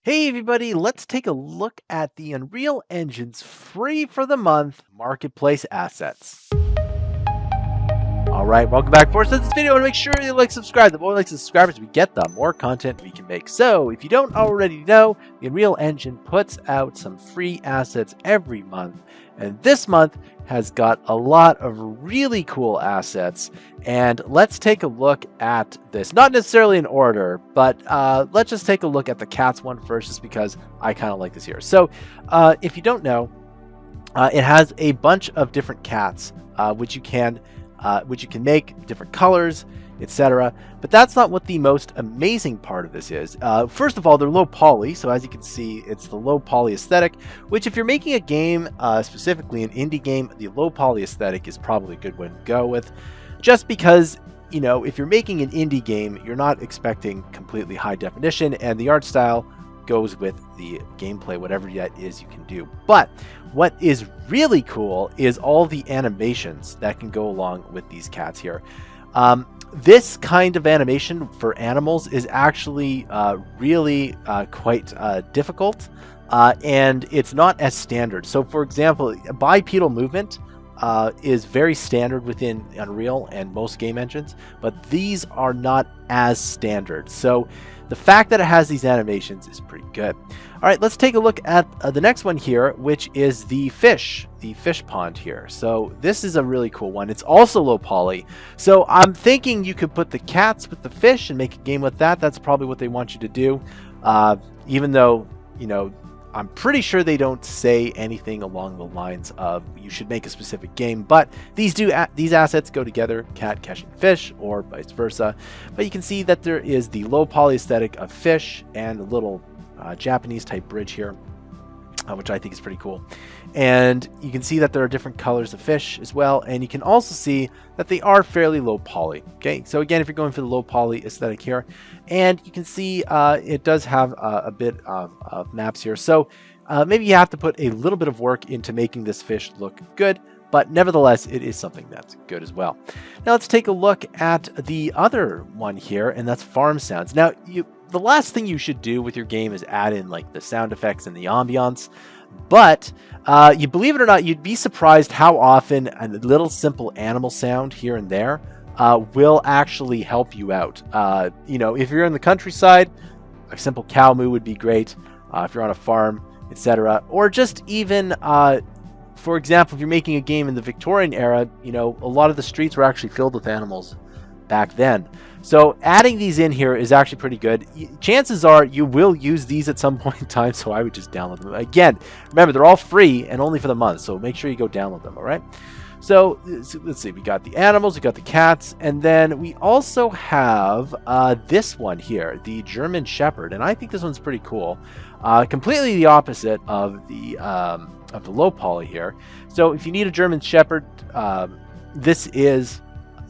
Hey everybody, let's take a look at the Unreal Engine's free for the month marketplace assets. All right, welcome back. For this video, I want to make sure you subscribe. The more subscribers we get, the more content we can make. So, if you don't already know, the Unreal Engine puts out some free assets every month, and this month has got a lot of really cool assets. And let's take a look at this. Not necessarily in order, but let's just take a look at the cats one first, just because I kind of like this here. So, if you don't know, it has a bunch of different cats, which you can make different colors, etc. But that's not what the most amazing part of this is. First of all, they're low poly, so as you can see, it's the low poly aesthetic, which if you're making a game, specifically an indie game, the low poly aesthetic is probably a good one to go with, just because, you know, if you're making an indie game, you're not expecting completely high definition, and the art style goes with the gameplay, whatever that is you can do. But what is really cool is all the animations that can go along with these cats here. This kind of animation for animals is actually really quite difficult, and it's not as standard. So for example, bipedal movement is very standard within Unreal and most game engines, but these are not as standard. So the fact that it has these animations is pretty good. All right, let's take a look at the next one here, which is the fish pond here. So this is a really cool one. It's also low poly. So I'm thinking you could put the cats with the fish and make a game with that. That's probably what they want you to do. Even though, you know, I'm pretty sure they don't say anything along the lines of you should make a specific game, but these assets go together, cat catching fish or vice versa. But you can see that there is the low poly aesthetic of fish and a little Japanese type bridge here, which I think is pretty cool. And you can see that there are different colors of fish as well, and you can also see that they are fairly low poly. Okay, so again, if you're going for the low poly aesthetic here, and you can see it does have a bit of maps here, so maybe you have to put a little bit of work into making this fish look good, but nevertheless, it is something that's good as well. Now let's take a look at the other one here, and that's farm sounds. Now, the last thing you should do with your game is add in like the sound effects and the ambiance. But you believe it or not, you'd be surprised how often a little simple animal sound here and there will actually help you out. You know, if you're in the countryside, a simple cow moo would be great. If you're on a farm, etc. Or just even, for example, if you're making a game in the Victorian era, you know, a lot of the streets were actually filled with animals back then. So adding these in here is actually pretty good. Chances are you will use these at some point in time, so I would just download them. Again, remember, they're all free and only for the month, so make sure you go download them, all right? So let's see, we got the animals, we got the cats, and then we also have this one here, the German Shepherd, and I think this one's pretty cool. Completely the opposite of the low poly here. So if you need a German Shepherd, this is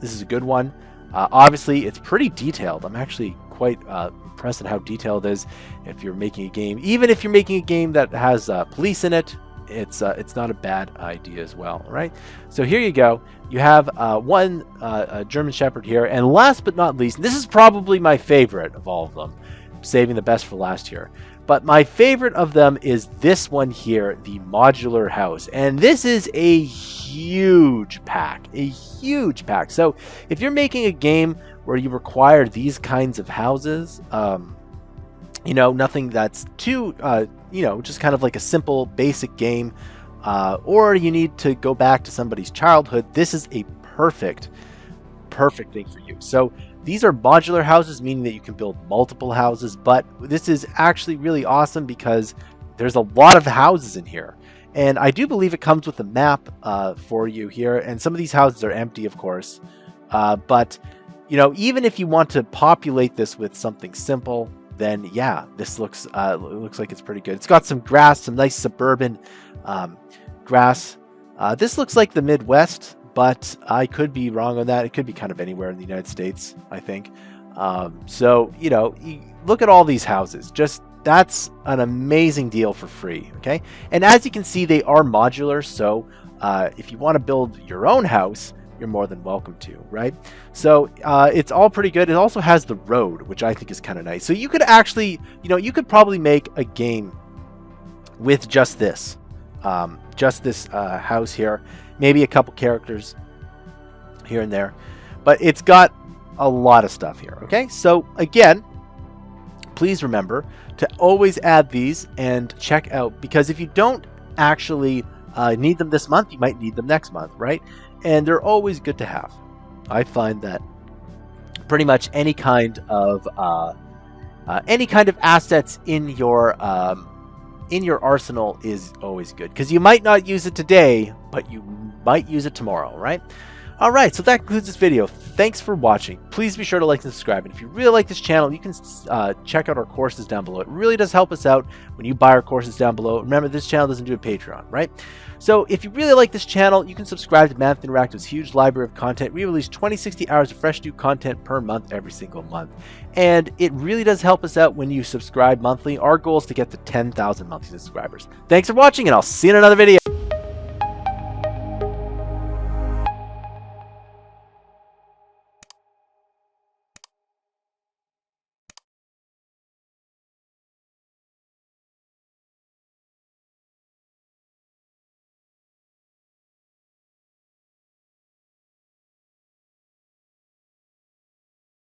a good one. Obviously, it's pretty detailed. I'm actually quite impressed at how detailed it is. If you're making a game, even if you're making a game that has police in it, it's not a bad idea as well. All right. So here you go. You have one German Shepherd here, and last but not least, this is probably my favorite of all of them. I'm saving the best for last here. But my favorite of them is this one here, the Modular House. And this is a huge pack, So if you're making a game where you require these kinds of houses, you know, nothing that's too, you know, just kind of like a simple basic game, or you need to go back to somebody's childhood, this is a perfect thing for you. So these are modular houses, meaning that you can build multiple houses, but this is actually really awesome because there's a lot of houses in here. And I do believe it comes with a map for you here, and some of these houses are empty, of course. But, you know, even if you want to populate this with something simple, then yeah, this looks like it's pretty good. It's got some grass, some nice suburban grass. This looks like the Midwest, but I could be wrong on that. It could be kind of anywhere in the United States, I think. So, you know, look at all these houses. Just that's an amazing deal for free, okay? And as you can see, they are modular, so if you want to build your own house, you're more than welcome to, right? So it's all pretty good. It also has the road, which I think is kind of nice. So you could actually, you could probably make a game with just this house here, maybe a couple characters here and there, but it's got a lot of stuff here. Okay, so again, please remember to always add these and check out, because if you don't actually need them this month, you might need them next month, right? And they're always good to have. I find that pretty much any kind of assets in your arsenal is always good, because you might not use it today, but you might use it tomorrow, right? All right, so that concludes this video. Thanks for watching. Please be sure to like and subscribe. And if you really like this channel, you can check out our courses down below. It really does help us out when you buy our courses down below. Remember, this channel doesn't do a Patreon, right? So if you really like this channel, you can subscribe to Mammoth Interactive's huge library of content. We release 20-60 hours of fresh new content per month every single month. And it really does help us out when you subscribe monthly. Our goal is to get to 10,000 monthly subscribers. Thanks for watching, and I'll see you in another video.